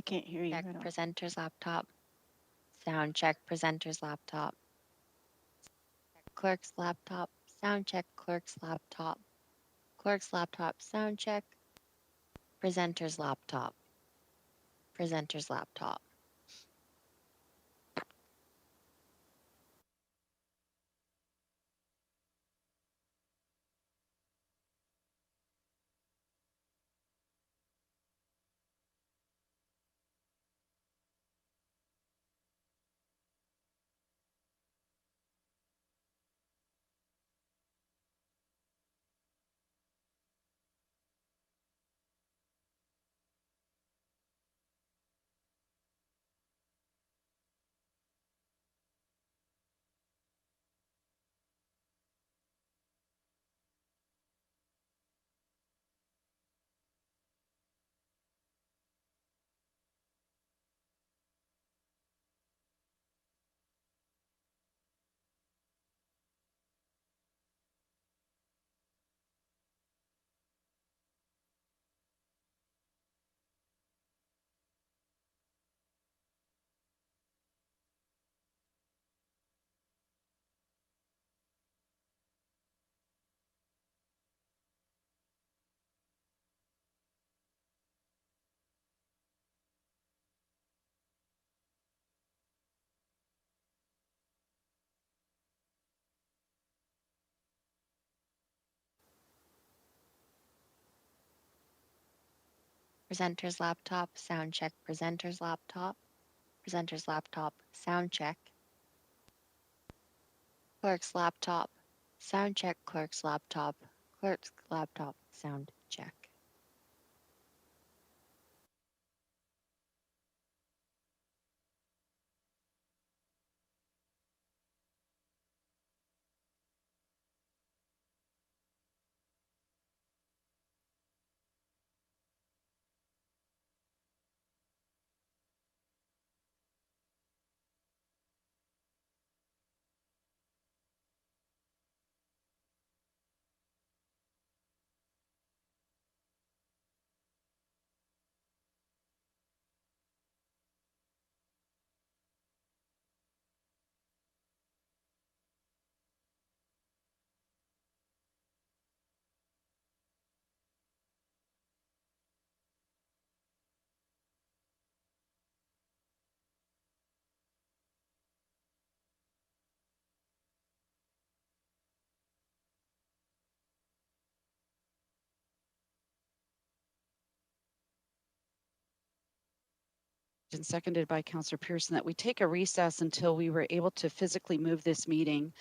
I can't hear you. Check I don't. presenter's laptop. Sound check presenter's laptop. Clerk's laptop. Sound check clerk's laptop. Clerk's laptop. Sound check. Presenter's laptop. Presenter's laptop. Presenter's laptop. Sound check presenter's laptop. Presenter's laptop. Sound check. Clerk's laptop. Sound check clerk's laptop. Clerk's laptop. Sound check. And seconded by Councillor Pearson, that we take a recess until we were able to physically move this meeting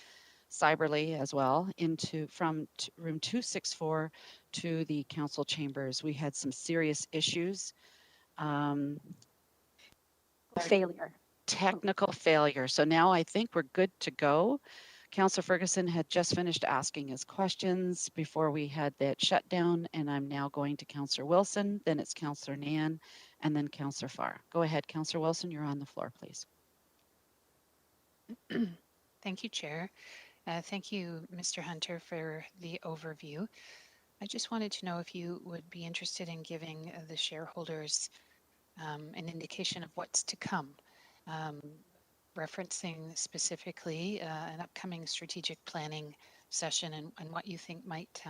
cyberly as well into from room 264 to the council chambers. We had some serious issues. Failure. Technical failure. So now I think we're good to go. Councillor Ferguson had just finished asking his questions before we had that shutdown, and I'm now going to Councillor Wilson, then it's Councillor Nan, and then Councillor Farr. Go ahead, Councillor Wilson, you're on the floor, please. Thank you, Chair. Thank you, Mr. Hunter, for the overview. I just wanted to know if you would be interested in giving the shareholders an indication of what's to come, referencing specifically an upcoming strategic planning session and what you think might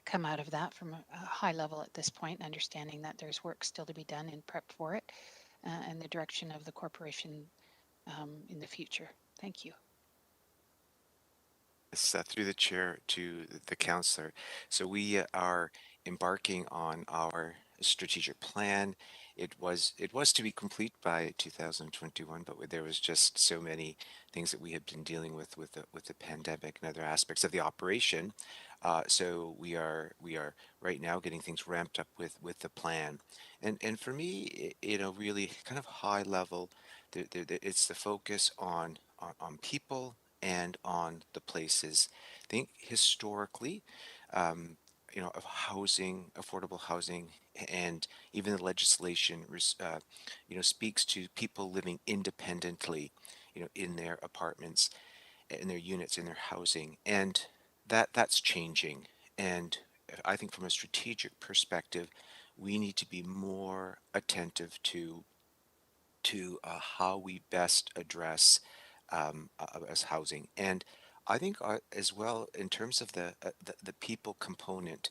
come out of that from a high level at this point, understanding that there's work still to be done in prep for it and the direction of the corporation in the future. Thank you. Through the chair to the councillor. So we are embarking on our strategic plan. It was to be complete by 2021, but there was just so many things that we had been dealing with the pandemic and other aspects of the operation. So we are right now getting things ramped up with the plan. And for me, really kind of high level, it's the focus on people and on the places. I think historically, of housing, affordable housing, and even the legislation, speaks to people living independently, in their apartments, in their units, in their housing, and that's changing. And I think from a strategic perspective, we need to be more attentive to how we best address as housing. And I think as well in terms of the people component,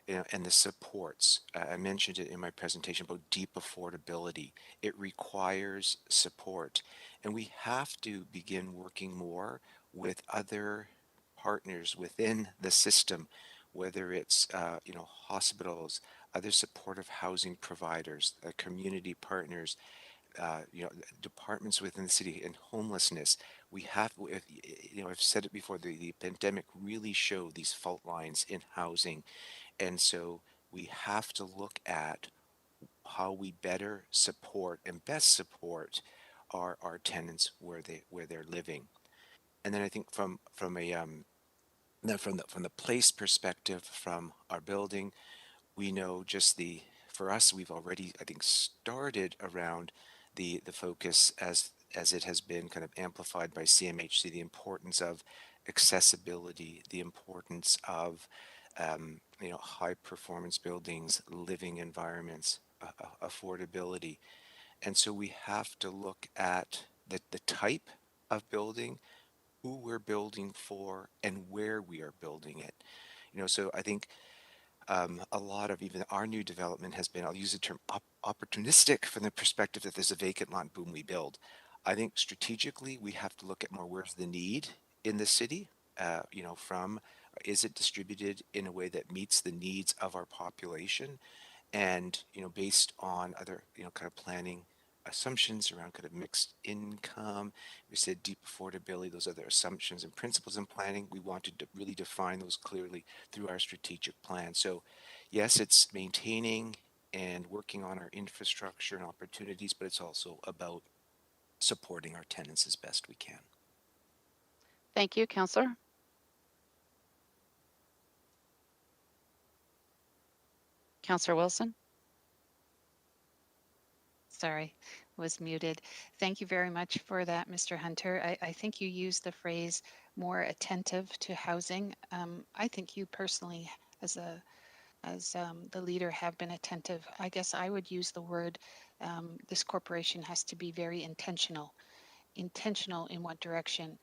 you know, and the supports. I mentioned it in my presentation about deep affordability. It requires support, and we have to begin working more with other partners within the system, whether it's you know, hospitals, other supportive housing providers, community partners, you know, departments within the city, and homelessness. We have, you know, I've said it before, the pandemic really showed these fault lines in housing, and so we have to look at how we better support and best support our tenants where they're living. And then I think from a then from the place perspective, from our building, we know just the for us, we've already, I think, started around the focus as it has been kind of amplified by CMHC, the importance of accessibility, the importance of you know, high performance buildings, living environments, affordability. And so we have to look at the type of building, who we're building for, and where we are building it. You know, so I think a lot of even our new development has been, I'll use the term opportunistic from the perspective that there's a vacant lot, boom, we build. I think strategically we have to look at more, where's the need in the city? You know, from, is it distributed in a way that meets the needs of our population? And you know, based on other, you know, kind of planning assumptions around kind of mixed income, we said deep affordability, those other assumptions and principles in planning, we wanted to really define those clearly through our strategic plan. So yes, it's maintaining and working on our infrastructure and opportunities, but it's also about supporting our tenants as best we can. Thank you, Councillor. Councillor Wilson. Sorry, was muted. Thank you very much for that, Mr. Hunter. I think you used the phrase more attentive to housing. I think you personally, as the leader, have been attentive. I guess I would use the word, this corporation has to be very intentional in what direction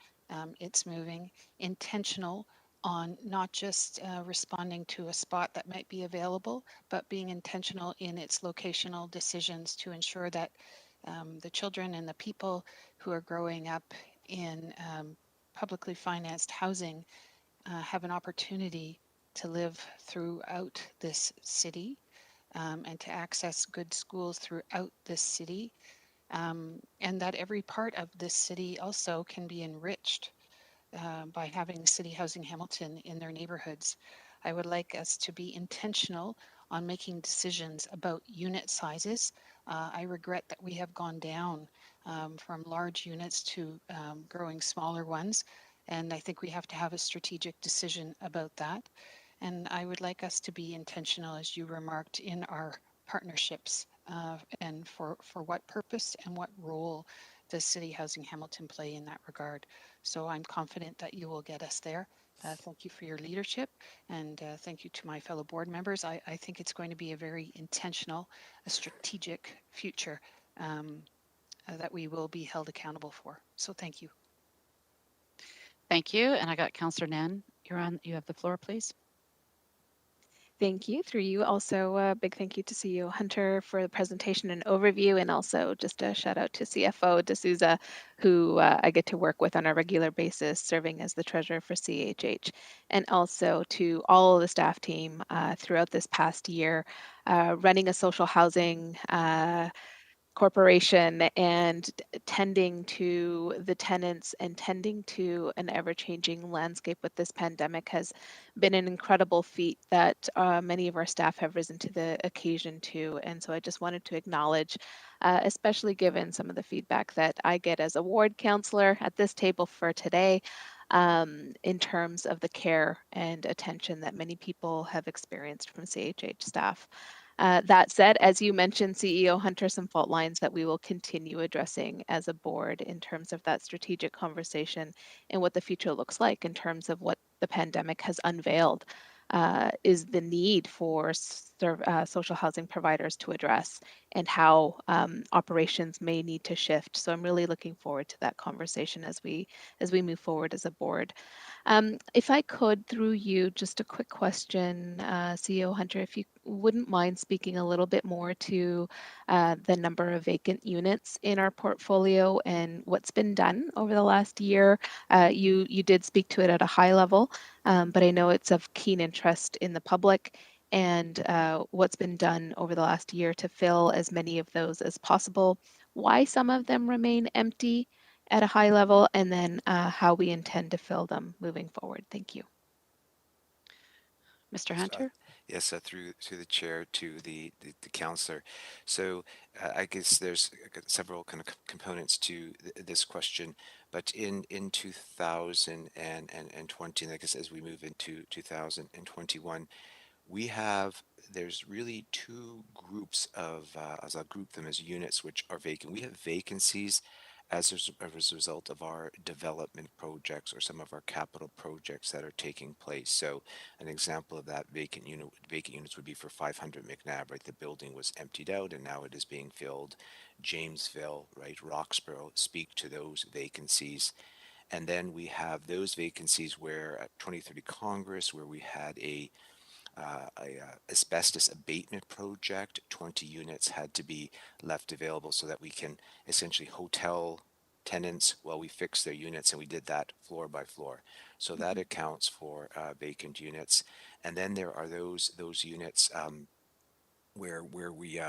it's moving, intentional on not just responding to a spot that might be available, but being intentional in its locational decisions to ensure that the children and the people who are growing up in publicly financed housing have an opportunity to live throughout this city and to access good schools throughout this city, and that every part of this city also can be enriched by having City Housing Hamilton in their neighborhoods. I would like us to be intentional on making decisions about unit sizes. I regret that we have gone down from large units to growing smaller ones, and I think we have to have a strategic decision about that. And I would like us to be intentional, as you remarked, in our partnerships, and for what purpose and what role does City Housing Hamilton play in that regard. So I'm confident that you will get us there. Thank you for your leadership, and thank you to my fellow board members. I think it's going to be a very intentional, a strategic future that we will be held accountable for. So thank you. Thank you. And I got Councillor Nan. You have the floor, please. Thank you. Through you, also a big thank you to CEO Hunter for the presentation and overview, and also just a shout out to CFO D'Souza, who I get to work with on a regular basis, serving as the treasurer for CHH, and also to all of the staff team throughout this past year, running a social housing corporation and tending to the tenants and tending to an ever-changing landscape with this pandemic has been an incredible feat that many of our staff have risen to the occasion to. And so I just wanted to acknowledge, especially given some of the feedback that I get as a ward councillor at this table for today, in terms of the care and attention that many people have experienced from CHH staff. That said, as you mentioned, CEO Hunter, some fault lines that we will continue addressing as a board in terms of that strategic conversation and what the future looks like in terms of what the pandemic has unveiled, is the need for social housing providers to address, and how operations may need to shift. So I'm really looking forward to that conversation as we move forward as a board. If I could, through you, just a quick question, CEO Hunter, if you wouldn't mind speaking a little bit more to the number of vacant units in our portfolio and what's been done over the last year. You did speak to it at a high level, but I know it's of keen interest in the public, and what's been done over the last year to fill as many of those as possible, why some of them remain empty at a high level, and then how we intend to fill them moving forward. Thank you. Mr. So, Hunter? yes, through the chair to the councillor. So I guess there's several kind of components to this question, but in 2020, and I guess as we move into 2021, we have there's really two groups of as I'll group them as units which are vacant. We have vacancies as a result of our development projects or some of our capital projects that are taking place. So an example of that vacant units would be for 500 McNabb, right? The building was emptied out and now it is being filled. Jamesville, right? Roxborough speak to those vacancies. And then we have those vacancies where at 2030 Congress, where we had a asbestos abatement project. 20 units had to be left available so that we can essentially hotel tenants while we fix their units, and we did that floor by floor. So that accounts for vacant units. And then there are those units where we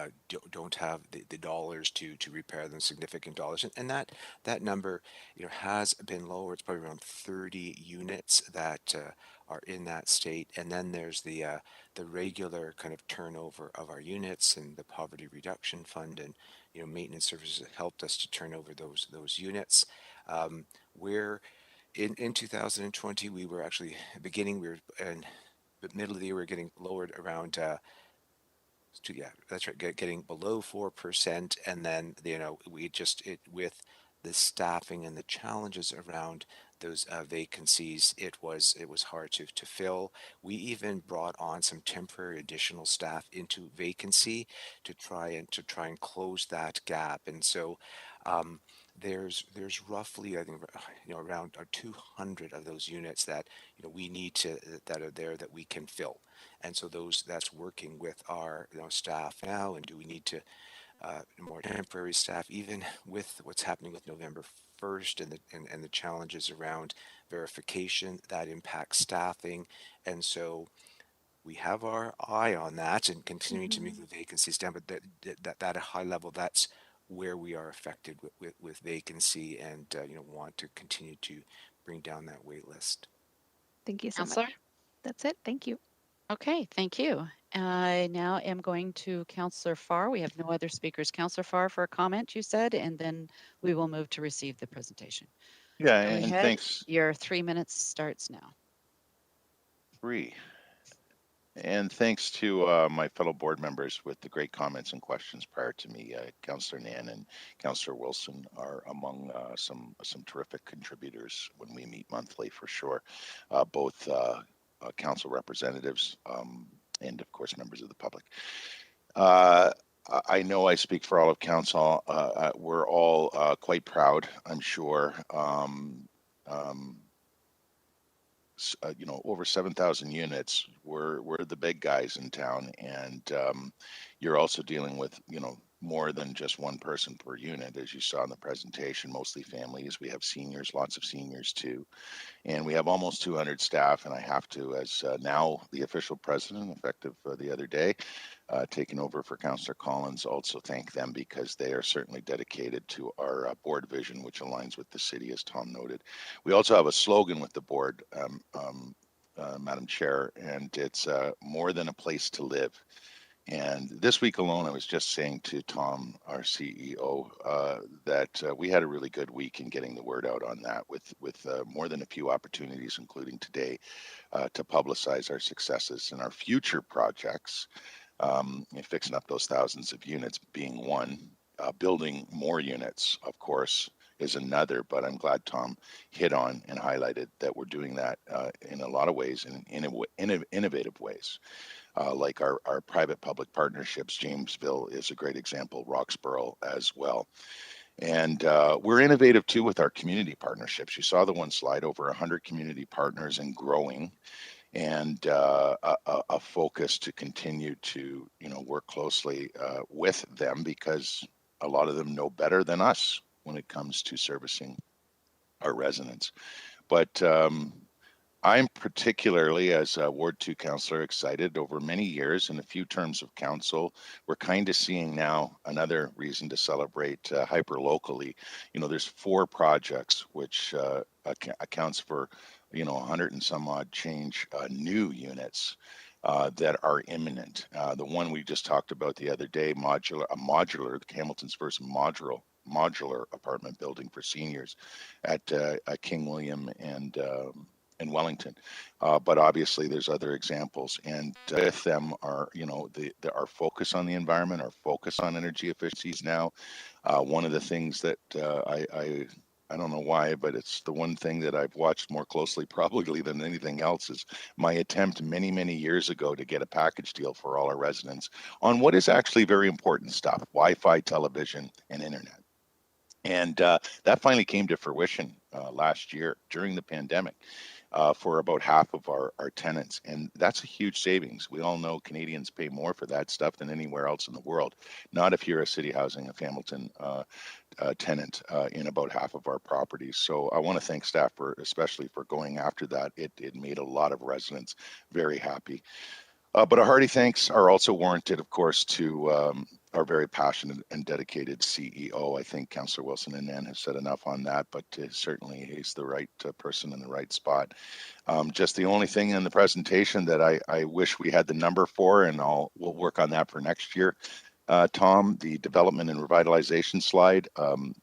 don't have the dollars to repair them, significant dollars, and that number has been lower. It's probably around 30 units that are in that state. And then there's the regular kind of turnover of our units and the poverty reduction fund, and maintenance services have helped us to turn over those units. Where in 2020 we were actually beginning we were in the middle of the year we were getting lowered around yeah, that's right, getting below 4%. And then, we just, with the staffing and the challenges around those vacancies, it was hard to fill. We even brought on some temporary additional staff into vacancy to try and close that gap. And so, there's roughly, I think, around 200 of those units that we need to that are there that we can fill. And so that's working with our staff now. And do we need to more temporary staff, even with what's happening with November 1st and the challenges around verification that impacts staffing. And so we have our eye on that and continuing to move the vacancies down, but that at a high level, that's where we are affected with vacancy, and want to continue to bring down that wait list. Thank you so Counselor? much. That's it. Thank you. Okay, thank you. I now am going to Councillor Farr. We have no other speakers. Councillor Farr for a comment, you said, and then we will move to receive the presentation. Yeah, Go and ahead. thanks. Your 3 minutes starts now. 3. And thanks to my fellow board members with the great comments and questions prior to me. Councillor Nan and Councillor Wilson are among some terrific contributors when we meet monthly for sure. Both council representatives and of course members of the public. I know I speak for all of council. We're all quite proud, I'm sure. Over 7,000 units. We're the big guys in town, and you're also dealing with more than just one person per unit, as you saw in the presentation. Mostly families. We have seniors, lots of seniors too, and we have almost 200 staff. And I have to, as now the official president, effective the other day, taking over for Councillor Collins, also thank them because they are certainly dedicated to our board vision, which aligns with the city, as Tom noted. We also have a slogan with the board, Madam Chair, and it's more than a place to live. And this week alone, I was just saying to Tom, our CEO, that we had a really good week in getting the word out on that with more than a few opportunities, including today, to publicize our successes and our future projects. Fixing up those thousands of units being one, building more units, of course, is another. But I'm glad Tom hit on and highlighted that we're doing that in a lot of ways, in innovative ways. Like our private-public partnerships. Jamesville is a great example, Roxborough as well. And we're innovative too with our community partnerships. You saw the one slide, over 100 community partners and growing, and a focus to continue to, work closely with them, because a lot of them know better than us when it comes to servicing our residents. But I'm particularly, as a Ward 2 councillor, excited. Over many years and a few terms of council, we're kind of seeing now another reason to celebrate hyper locally. There's 4 projects which accounts for 100 and some odd change new units that are imminent. The one we just talked about the other day, modular, Hamilton's first modular apartment building for seniors at King William and Wellington. But obviously there's other examples, and with them are, our focus on the environment, our focus on energy efficiencies now. One of the things that I don't know why, but it's the one thing that I've watched more closely probably than anything else, is my attempt many, many years ago to get a package deal for all our residents on what is actually very important stuff: Wi-Fi, television, and internet. And that finally came to fruition last year during the pandemic for about half of our tenants. And that's a huge savings. We all know Canadians pay more for that stuff than anywhere else in the world. Not if you're a CityHousing, a Hamilton tenant in about half of our properties. So I want to thank staff especially for going after that. It made a lot of residents very happy. But our hearty thanks are also warranted, of course, to our very passionate and dedicated CEO. I think Councillor Wilson and Nan have said enough on that, but certainly he's the right person in the right spot. Just the only thing in the presentation that I wish we had the number for, and we'll work on that for next year. Tom, the development and revitalization slide,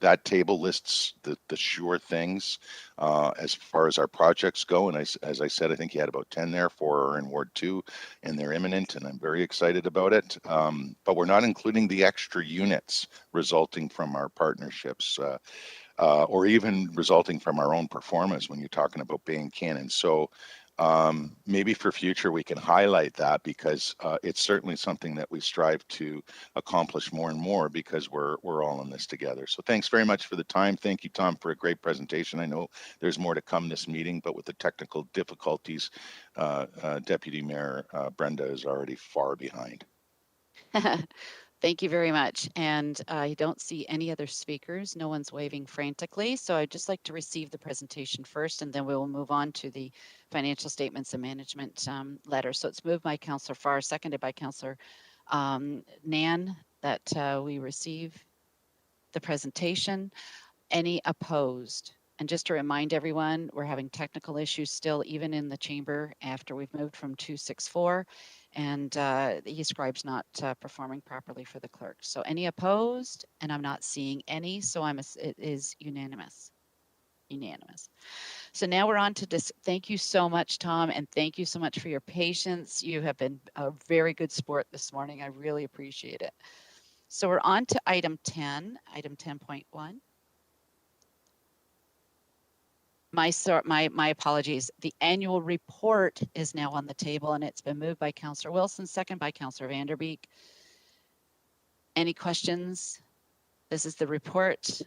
that table lists the sure things as far as our projects go. And as I said, I think you had about 10 there, 4 are in Ward 2, and they're imminent, and I'm very excited about it. But we're not including the extra units resulting from our partnerships or even resulting from our own performance when you're talking about Bay and Cannon. So maybe for future we can highlight that, because it's certainly something that we strive to accomplish more and more, because we're all in this together. So thanks very much for the time. Thank you, Tom, for a great presentation. I know there's more to come this meeting, but with the technical difficulties, Deputy Mayor Brenda is already far behind. Thank you very much. And I don't see any other speakers. No one's waving frantically. So I'd just like to receive the presentation first, and then we will move on to the financial statements and management letter. So it's moved by Councillor Farr, seconded by Councillor Nan, that we receive the presentation. Any opposed? And just to remind everyone, we're having technical issues still, even in the chamber after we've moved from 264. And the e-scribe's not performing properly for the clerk. So any opposed? And I'm not seeing any, so it is unanimous. Unanimous. So now we're on to this. Thank you so much, Tom, and thank you so much for your patience. You have been a very good sport this morning. I really appreciate it. So we're on to item 10, item 10.1. My apologies. The annual report is now on the table, and it's been moved by Councillor Wilson, second by Councillor Vanderbeek. Any questions? This is the report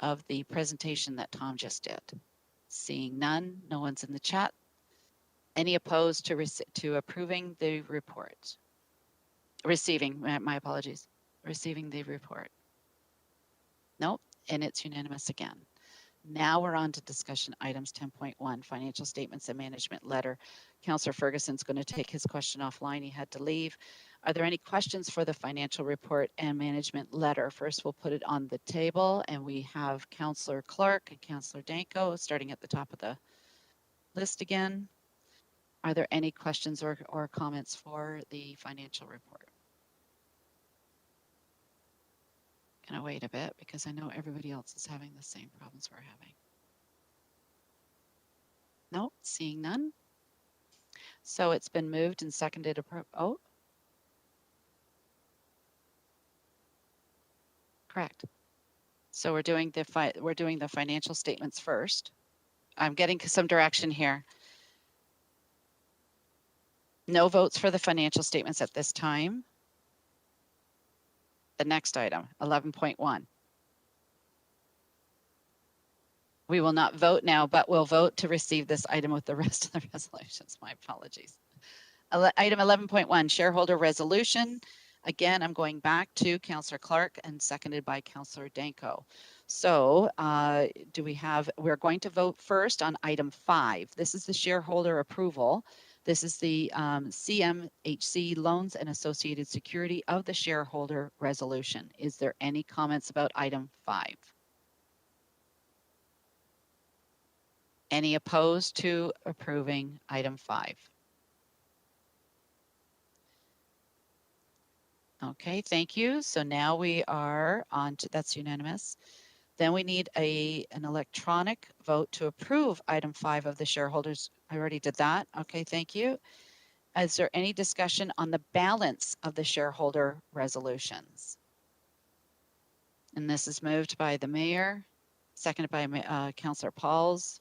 of the presentation that Tom just did. Seeing none, no one's in the chat. Any opposed to approving the report? Receiving, my apologies. Receiving the report. Nope, and it's unanimous again. Now we're on to discussion items 10.1, financial statements and management letter. Councillor Ferguson's going to take his question offline. He had to leave. Are there any questions for the financial report and management letter? First, we'll put it on the table, and we have Councillor Clark and Councillor Danko starting at the top of the list again. Are there any questions or comments for the financial report? Gonna wait a bit because I know everybody else is having the same problems we're having. Nope, seeing none. So it's been moved and seconded. Oh, correct. So we're doing the financial statements first. I'm getting some direction here. No votes for the financial statements at this time. The next item, 11.1. We will not vote now, but we'll vote to receive this item with the rest of the resolutions. My apologies. Item 11.1, shareholder resolution. Again, I'm going back to Councillor Clark and seconded by Councillor Danko. So we're going to vote first on item 5. This is the shareholder approval. This is the CMHC loans and associated security of the shareholder resolution. Is there any comments about item 5? Any opposed to approving item 5? Okay, thank you. So now we are on to, that's unanimous. Then we need an electronic vote to approve item 5 of the shareholders. I already did that. Okay, thank you. Is there any discussion on the balance of the shareholder resolutions? And this is moved by the mayor, seconded by Councillor Pauls.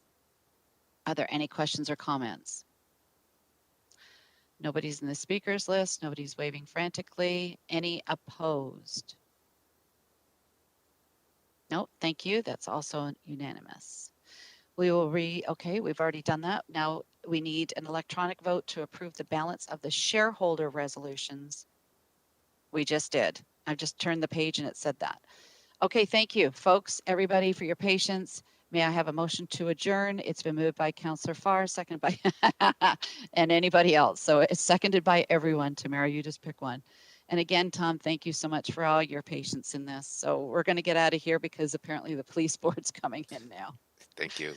Are there any questions or comments? Nobody's in the speakers list. Nobody's waving frantically. Any opposed? No, thank you. That's also unanimous. We will okay, we've already done that. Now we need an electronic vote to approve the balance of the shareholder resolutions. We just did. I've just turned the page and it said that. Okay, thank you, folks, everybody, for your patience. May I have a motion to adjourn? It's been moved by Councillor Farr, seconded by and anybody else. So it's seconded by everyone. Tamara, you just pick one. And again, Tom, thank you so much for all your patience in this. So we're going to get out of here because apparently the police board's coming in now. Thank you.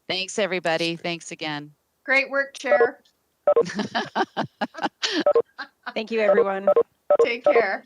Thanks, everybody. Thanks again. Great work, Chair. Thank you, everyone. Take care.